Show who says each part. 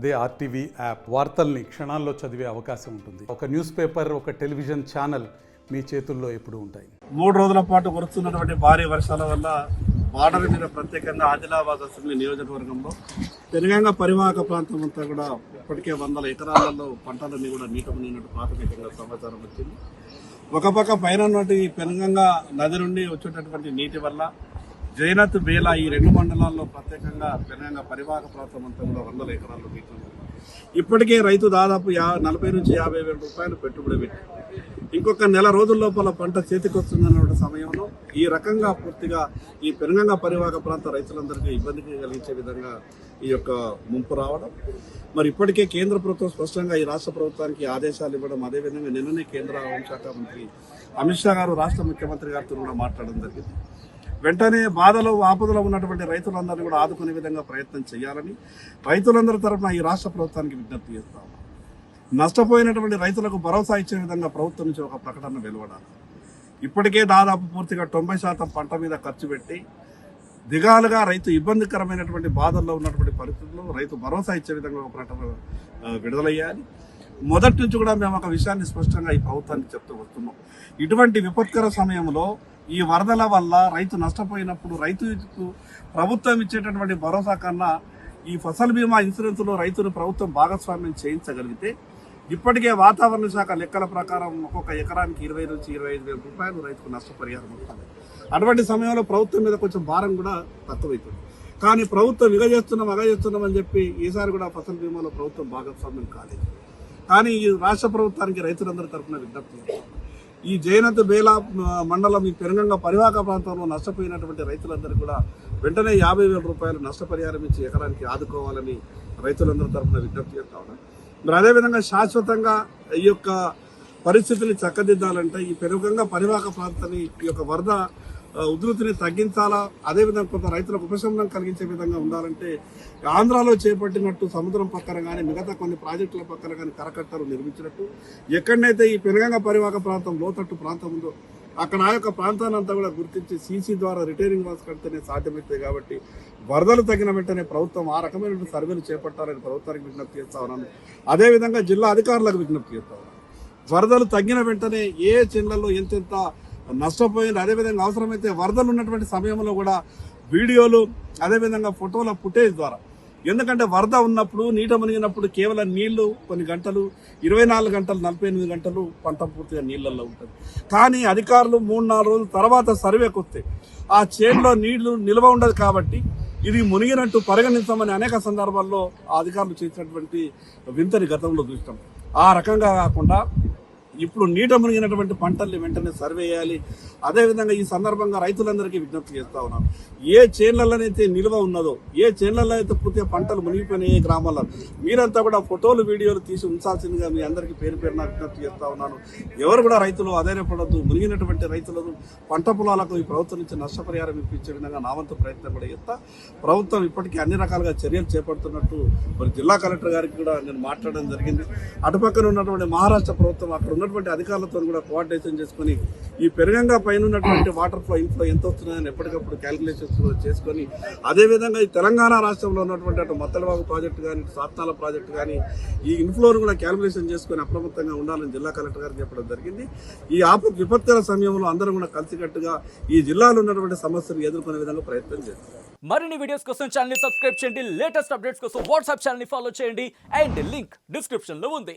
Speaker 1: అదే RTV app వార్తల్ని క్షణాల్లో చదివే అవకాశం ఉంటుంది. ఒక న్యూస్ పేపర్, ఒక టెలివిజన్ ఛానల్ మీ చేతుల్లో ఎప్పుడూ ఉంటాయి.
Speaker 2: 3 రోజుల పాటు కురుస్తున్నటువంటి భారీ వర్షాల వల్ల బార్డర్ మీద ప్రత్యేకంగా ఆదిలాబాద్ అసెంబ్లీ నియోజకవర్గంలో తెలంగాణ పరివాహక ప్రాంతం అంతా కూడా ఇప్పటికే 100 ఎకరాలలో పంటలన్నీ కూడా నీట మునిగినట్టు ప్రాథమికంగా సమాచారం వచ్చింది. ఒక పక్క పైన ఉన్నటువంటి పెనుగంగ నది నుండి వచ్చేటటువంటి నీటి వల్ల జైనత్ బేలా ఈ 2 మండలాల్లో ప్రత్యేకంగా తెలంగాణ పరివాహక ప్రాంతం అంతా కూడా 100 ఎకరాల్లో నీటి ఉంది. ఇప్పటికే రైతు దాదాపు 40 నుంచి 50 వేల రూపాయలు పెట్టుబడి పెట్టి ఇంకొక నెల రోజుల లోపల పంట చేతికొస్తుందన్న సమయంలో ఈ రకంగా పూర్తిగా ఈ పెనుగంగ పరివాహక ప్రాంత రైతులందరికీ ఇబ్బంది కలిగించే విధంగా ఈ యొక్క ముంపు రావడం, మరి ఇప్పటికే కేంద్ర ప్రభుత్వం స్పష్టంగా ఈ రాష్ట్ర ప్రభుత్వానికి ఆదేశాలు ఇవ్వడం, అదేవిధంగా నిన్ననే కేంద్ర హోంశాఖ మంత్రి అమిత్ షా గారు రాష్ట్ర ముఖ్యమంత్రి గారితో కూడా మాట్లాడడం జరిగింది. వెంటనే బాధలో ఆపదలో ఉన్నటువంటి రైతులందరినీ కూడా ఆదుకునే విధంగా ప్రయత్నం చేయాలని రైతులందరి తరఫున ఈ రాష్ట్ర ప్రభుత్వానికి విజ్ఞప్తి చేస్తాం. నష్టపోయినటువంటి రైతులకు భరోసా ఇచ్చే విధంగా ప్రభుత్వం నుంచి ఒక ప్రకటన వెలువడాలి. ఇప్పటికే దాదాపు పూర్తిగా 90% పంట మీద ఖర్చు పెట్టి దిగాలుగా రైతు ఇబ్బందికరమైనటువంటి బాధల్లో ఉన్నటువంటి పరిస్థితుల్లో రైతు భరోసా ఇచ్చే విధంగా ఒక ప్రకటన విడుదలయ్యాలి. మొదటి నుంచి కూడా మేము ఒక విషయాన్ని స్పష్టంగా ఈ ప్రభుత్వానికి చెప్తూ వస్తున్నాం. ఇటువంటి విపత్కర సమయంలో ఈ వరదల వల్ల రైతు నష్టపోయినప్పుడు రైతుకు ప్రభుత్వం ఇచ్చేటటువంటి భరోసా కన్నా ఈ ఫసల్ బీమా ఇన్సూరెన్స్లో రైతును ప్రభుత్వం భాగస్వామ్యం చేయించగలిగితే ఇప్పటికే వాతావరణ శాఖ లెక్కల ప్రకారం ఒక్కొక్క ఎకరానికి 20 నుంచి 25 వేల రూపాయలు రైతుకు నష్టపరిహారం అవుతుంది. అటువంటి సమయంలో ప్రభుత్వం మీద కొంచెం భారం కూడా తక్కువైతుంది. కానీ ప్రభుత్వం అగజేస్తున్నాం అని చెప్పి ఈసారి కూడా ఫసల్ బీమాలో ప్రభుత్వం భాగస్వామ్యం కాలేదు. కానీ ఈ రాష్ట్ర ప్రభుత్వానికి రైతులందరి తరఫున విజ్ఞప్తి, ఈ జైనత్ బేలా మండలం ఈ పెనుగంగ పరివాహక ప్రాంతంలో నష్టపోయినటువంటి రైతులందరూ కూడా వెంటనే 50 వేల రూపాయలు నష్టపరిహారం ఇచ్చి ఎకరానికి ఆదుకోవాలని రైతులందరి తరఫున విజ్ఞప్తి చేస్తా ఉన్నాం. మరి అదేవిధంగా శాశ్వతంగా ఈ యొక్క పరిస్థితిని చక్కదిద్దాలంటే ఈ పెనుగంగ పరివాహక ప్రాంతాన్ని ఈ యొక్క వరద ఉధృతిని తగ్గించాలా, అదేవిధంగా కొంత రైతులకు ఉపశమనం కలిగించే విధంగా ఉండాలంటే ఆంధ్రాలో చేపట్టినట్టు సముద్రం పక్కన కానీ మిగతా కొన్ని ప్రాజెక్టుల పక్కన కానీ కరకట్టలు నిర్మించినట్టు ఎక్కడైతే ఈ పెనుగంగ పరివాహక ప్రాంతం లోతట్టు ప్రాంతం ఉందో అక్కడ ఆ యొక్క ప్రాంతాన్ని అంతా కూడా గుర్తించి సీసీ ద్వారా రిటైరింగ్ వాల్స్ కడితేనే సాధ్యమవుతాయి. కాబట్టి వరదలు తగిన వెంటనే ప్రభుత్వం ఆ రకమైన సర్వేలు చేపట్టాలని ప్రభుత్వానికి విజ్ఞప్తి చేస్తా ఉన్నాను. అదేవిధంగా జిల్లా అధికారులకు విజ్ఞప్తి చేస్తా ఉన్నాను. వరదలు తగ్గిన వెంటనే ఏ జిల్లాలో ఎంతెంత నష్టపోయింది, అదేవిధంగా అవసరమైతే వరదలు ఉన్నటువంటి సమయంలో కూడా వీడియోలు, అదేవిధంగా ఫోటోల ఫుటేజ్ ద్వారా, ఎందుకంటే వరద ఉన్నప్పుడు నీట మునిగినప్పుడు కేవలం నీళ్లు కొన్ని గంటలు 24 గంటలు 48 గంటలు పంట పూర్తిగా నీళ్లలో ఉంటుంది. కానీ అధికారులు 3-4 రోజుల తర్వాత సర్వేకి వస్తే ఆ చేనులో నీళ్లు నిల్వ ఉండదు. కాబట్టి ఇది మునిగినట్టు పరిగణించమని అనేక సందర్భాల్లో ఆ అధికారులు చేసినటువంటి వింతని గతంలో చూస్తాం. ఆ రకంగా కాకుండా ఇప్పుడు నీట మునిగినటువంటి పంటల్ని వెంటనే సర్వే చేయాలి. అదేవిధంగా ఈ సందర్భంగా రైతులందరికీ విజ్ఞప్తి చేస్తా ఉన్నాం. ఏ చేన్లలోనైతే నిల్వ ఉన్నదో, ఏ చేన్లలో అయితే పూర్తిగా పంటలు మునిగిపోయినాయి ఏ గ్రామాల్లో, మీరంతా కూడా ఫోటోలు వీడియోలు తీసి ఉంచాల్సిందిగా మీ అందరికీ పేరు విజ్ఞప్తి చేస్తా ఉన్నాను. ఎవరు కూడా రైతులు అధైర్యపడద్దు. మునిగినటువంటి రైతులను పంట పొలాలకు ఈ ప్రభుత్వం నుంచి నష్టపరిహారం ఇప్పించే విధంగా నా వంతు ప్రయత్నం కూడా చేస్తా. ప్రభుత్వం ఇప్పటికీ అన్ని రకాలుగా చర్యలు చేపడుతున్నట్టు మరి జిల్లా కలెక్టర్ గారికి కూడా నేను మాట్లాడడం జరిగింది. అటుపక్కన ఉన్నటువంటి మహారాష్ట్ర ప్రభుత్వం అక్కడ ఉన్నటువంటి అధికారులతో కూడా కోఆర్డినేషన్ చేసుకుని ఈ పెనుగంగ పైన ఉన్నటువంటి వాటర్ ఫ్లో ఇన్ఫ్లో ఎంత వస్తున్నాయని ఎప్పటికప్పుడు క్యాలిక్యులేషన్స్ చేసుకొని, అదేవిధంగా ఈ తెలంగాణ రాష్ట్రంలో ఉన్నటువంటి అటు మత్తలవాగు ప్రాజెక్టు కానీ సాత్నాల ప్రాజెక్టు కానీ ఈ ఇన్ఫ్లోను కూడా క్యాలిక్యులేషన్ చేసుకుని అప్రమత్తంగా ఉండాలని జిల్లా కలెక్టర్ గారికి చెప్పడం జరిగింది. ఈ విపత్కర సమయంలో అందరూ కూడా కలిసికట్టుగా ఈ జిల్లాలో ఉన్నటువంటి సమస్యలు ఎదుర్కొనే విధంగా ప్రయత్నం చేస్తారు.
Speaker 3: మరిన్ని వీడియోస్ కోసం ఛానల్ ని సబ్స్క్రైబ్ చేయండి. లేటెస్ట్ అప్డేట్స్ కోసం వాట్సాప్ ఛానల్ ని ఫాలో చేయండి. అండ్ లింక్ డిస్క్రిప్షన్ లో ఉంది.